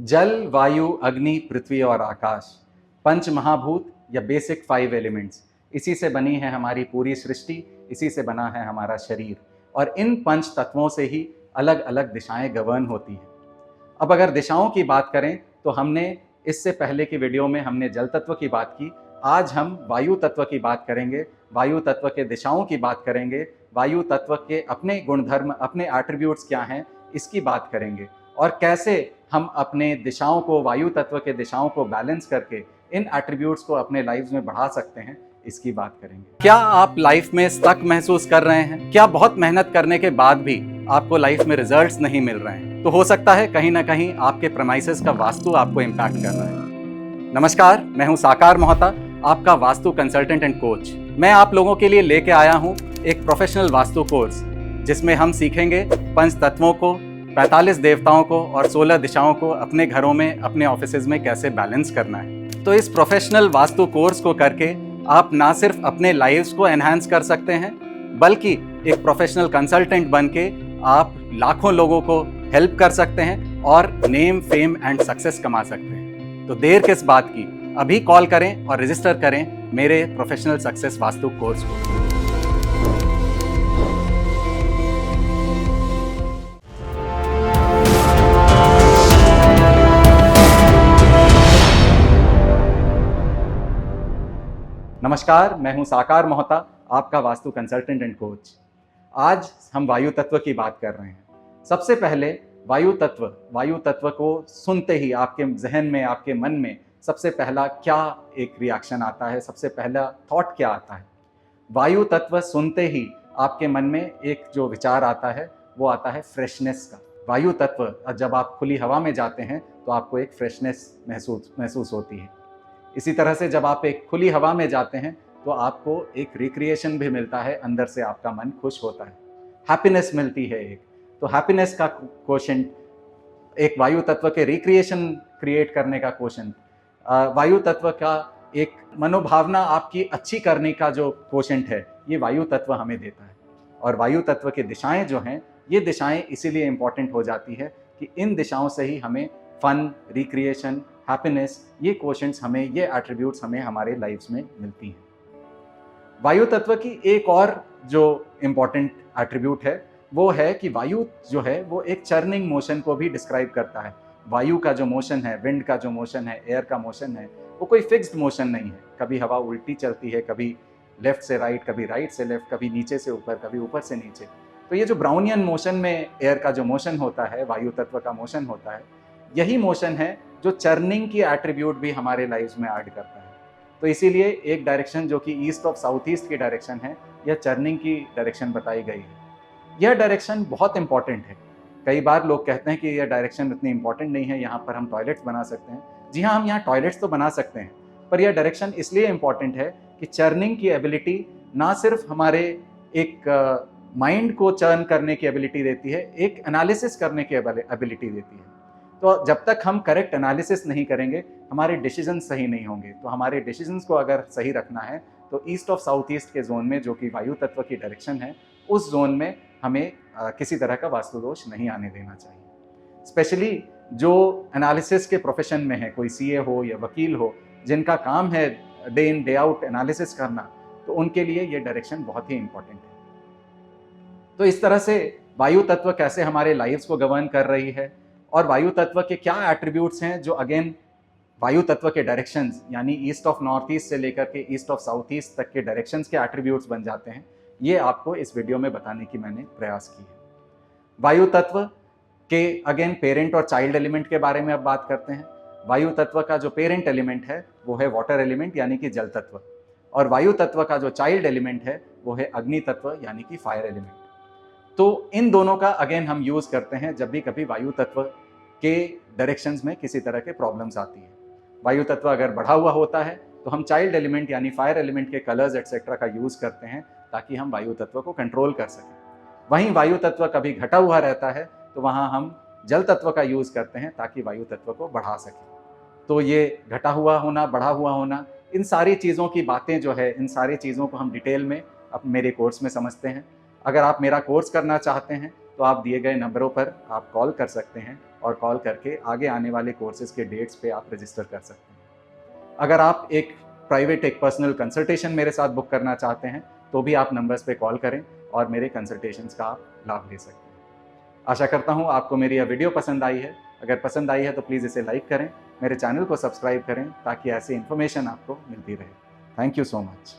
जल, वायु, अग्नि, पृथ्वी और आकाश, पंच महाभूत या बेसिक 5 एलिमेंट्स, इसी से बनी है हमारी पूरी सृष्टि, इसी से बना है हमारा शरीर। और इन पंच तत्वों से ही अलग अलग दिशाएं गवर्न होती हैं। अब अगर दिशाओं की बात करें तो हमने इससे पहले की वीडियो में हमने जल तत्व की बात की। आज हम वायु तत्व की बात करेंगे, वायु तत्व के दिशाओं की बात करेंगे, वायु तत्व के अपने गुणधर्म, अपने एट्रीब्यूट्स क्या हैं, इसकी बात करेंगे और कैसे हम अपने दिशाओं को, वायु तत्व के दिशाओं को बैलेंस करके इन एट्रीब्यूट्स को अपने लाइफ में बढ़ा सकते हैं, इसकी बात करेंगे। क्या आप लाइफ में स्टक महसूस कर रहे हैं? क्या बहुत मेहनत करने के बाद भी आपको लाइफ में रिजल्ट्स नहीं मिल रहे हैं? तो हो सकता है कहीं ना कहीं आपके प्रेमाइसेस का वास्तु आपको इम्पैक्ट कर रहा है। नमस्कार, मैं हूं साकार मोहता, आपका वास्तु कंसल्टेंट एंड कोच। मैं आप लोगों के लिए लेके आया हूं एक प्रोफेशनल वास्तु कोर्स, जिसमें हम सीखेंगे पंच तत्वों को, 45 देवताओं को और 16 दिशाओं को अपने घरों में, अपने ऑफिसेज में कैसे बैलेंस करना है। तो इस प्रोफेशनल वास्तु कोर्स को करके आप ना सिर्फ अपने लाइव्स को एनहांस कर सकते हैं, बल्कि एक प्रोफेशनल कंसल्टेंट बन के आप लाखों लोगों को हेल्प कर सकते हैं और नेम, फेम एंड सक्सेस कमा सकते हैं। तो देर किस बात की, अभी कॉल करें और रजिस्टर करें मेरे प्रोफेशनल सक्सेस वास्तु कोर्स को। नमस्कार, मैं हूं साकार मोहता, आपका वास्तु कंसल्टेंट एंड कोच। आज हम वायु तत्व की बात कर रहे हैं। सबसे पहले वायु तत्व को सुनते ही आपके जहन में, आपके मन में सबसे पहला क्या एक रिएक्शन आता है, सबसे पहला थॉट क्या आता है? वायु तत्व सुनते ही आपके मन में एक जो विचार आता है वो आता है फ्रेशनेस का। वायु तत्व, जब आप खुली हवा में जाते हैं तो आपको एक फ्रेशनेस महसूस होती है। इसी तरह से जब आप एक खुली हवा में जाते हैं तो आपको एक रिक्रिएशन भी मिलता है, अंदर से आपका मन खुश होता है, हैप्पीनेस मिलती है एक। तो हैप्पीनेस का क्वोशेंट, एक वायु तत्व के रिक्रिएशन क्रिएट करने का क्वोशेंट, वायु तत्व का एक मनोभावना आपकी अच्छी करने का जो क्वोशेंट है, ये वायु तत्व हमें देता है। और वायु तत्व की दिशाएं जो हैं, ये दिशाएं इसीलिए इंपॉर्टेंट हो जाती है कि इन दिशाओं से ही हमें फन, रिक्रिएशन, हैप्पीनेस, ये क्वोशेंट्स हमें, ये एट्रीब्यूट्स हमें हमारे लाइफ्स में मिलती हैं। वायु तत्व की एक और जो इम्पॉर्टेंट एट्रीब्यूट है वो है कि वायु जो है वो एक चर्निंग मोशन को भी डिस्क्राइब करता है। वायु का जो मोशन है, विंड का जो मोशन है, एयर का मोशन है, वो कोई फिक्स्ड मोशन नहीं है। कभी हवा उल्टी चलती है, कभी लेफ्ट से राइट, कभी राइट से लेफ्ट, कभी नीचे से ऊपर, कभी ऊपर से नीचे। तो ये जो ब्राउनियन मोशन में एयर का जो मोशन होता है, वायु तत्व का मोशन होता है, यही मोशन है जो चर्निंग की एट्रीब्यूट भी हमारे लाइफ्स में ऐड करता है। तो इसीलिए एक डायरेक्शन जो कि ईस्ट ऑफ साउथ ईस्ट की डायरेक्शन है, यह चर्निंग की डायरेक्शन बताई गई है। यह डायरेक्शन बहुत इंपॉर्टेंट है। कई बार लोग कहते हैं कि यह डायरेक्शन इतनी इंपॉर्टेंट नहीं है, यहाँ पर हम टॉयलेट्स बना सकते हैं। जी हाँ, हम यहाँ टॉयलेट्स तो बना सकते हैं, पर यह डायरेक्शन इसलिए इंपॉर्टेंट है कि चर्निंग की एबिलिटी ना सिर्फ हमारे एक माइंड को चर्न करने की एबिलिटी देती है, एक एनालिसिस करने की एबिलिटी देती है। तो जब तक हम करेक्ट एनालिसिस नहीं करेंगे, हमारे डिसीजन सही नहीं होंगे। तो हमारे डिसीजंस को अगर सही रखना है तो ईस्ट ऑफ साउथ ईस्ट के जोन में, जो कि वायु तत्व की डायरेक्शन है, उस जोन में हमें किसी तरह का वास्तु दोष नहीं आने देना चाहिए। स्पेशली जो एनालिसिस के प्रोफेशन में है, कोई सीए हो या वकील हो, जिनका काम है day in day out analysis करना, तो उनके लिए ये डायरेक्शन बहुत ही इंपॉर्टेंट है। तो इस तरह से वायु तत्व कैसे हमारे लाइफ्स को गवर्न कर रही है और वायु तत्व के क्या एट्रीब्यूट्स हैं जो अगेन वायु तत्व के डायरेक्शंस, यानी ईस्ट ऑफ नॉर्थ ईस्ट से लेकर के ईस्ट ऑफ साउथ ईस्ट तक के डायरेक्शंस के एट्रीब्यूट्स बन जाते हैं, ये आपको इस वीडियो में बताने की मैंने प्रयास की है। वायु तत्व के अगेन पेरेंट और चाइल्ड एलिमेंट के बारे में अब बात करते हैं। वायु तत्व का जो पेरेंट एलिमेंट है वो है वाटर एलिमेंट, यानी कि जल तत्व, और वायु तत्व का जो चाइल्ड एलिमेंट है वो है अग्नि तत्व, यानी कि फायर एलिमेंट। तो इन दोनों का अगेन हम यूज करते हैं जब भी कभी वायु तत्व के डायरेक्शंस में किसी तरह के प्रॉब्लम्स आती है। वायु तत्व अगर बढ़ा हुआ होता है तो हम चाइल्ड एलिमेंट यानी फायर एलिमेंट के कलर्स एक्सेट्रा का यूज करते हैं ताकि हम वायु तत्व को कंट्रोल कर सकें। वहीं वायु तत्व कभी घटा हुआ रहता है तो वहाँ हम जल तत्व का यूज करते हैं ताकि वायु तत्व को बढ़ा सकें। तो ये घटा हुआ होना, बढ़ा हुआ होना, इन सारी चीज़ों की बातें जो है, इन सारी चीज़ों को हम डिटेल में अब मेरे कोर्स में समझते हैं। अगर आप मेरा कोर्स करना चाहते हैं तो आप दिए गए नंबरों पर आप कॉल कर सकते हैं और कॉल करके आगे आने वाले कोर्सेज़ के डेट्स पे आप रजिस्टर कर सकते हैं। अगर आप एक पर्सनल कंसल्टेशन मेरे साथ बुक करना चाहते हैं तो भी आप नंबर्स पे कॉल करें और मेरे कंसल्टेशंस का आप लाभ ले सकते हैं। आशा करता हूँ आपको मेरी यह वीडियो पसंद आई है। अगर पसंद आई है तो प्लीज़ इसे लाइक करें, मेरे चैनल को सब्सक्राइब करें ताकि ऐसी इन्फॉर्मेशन आपको मिलती रहे। Thank you so much.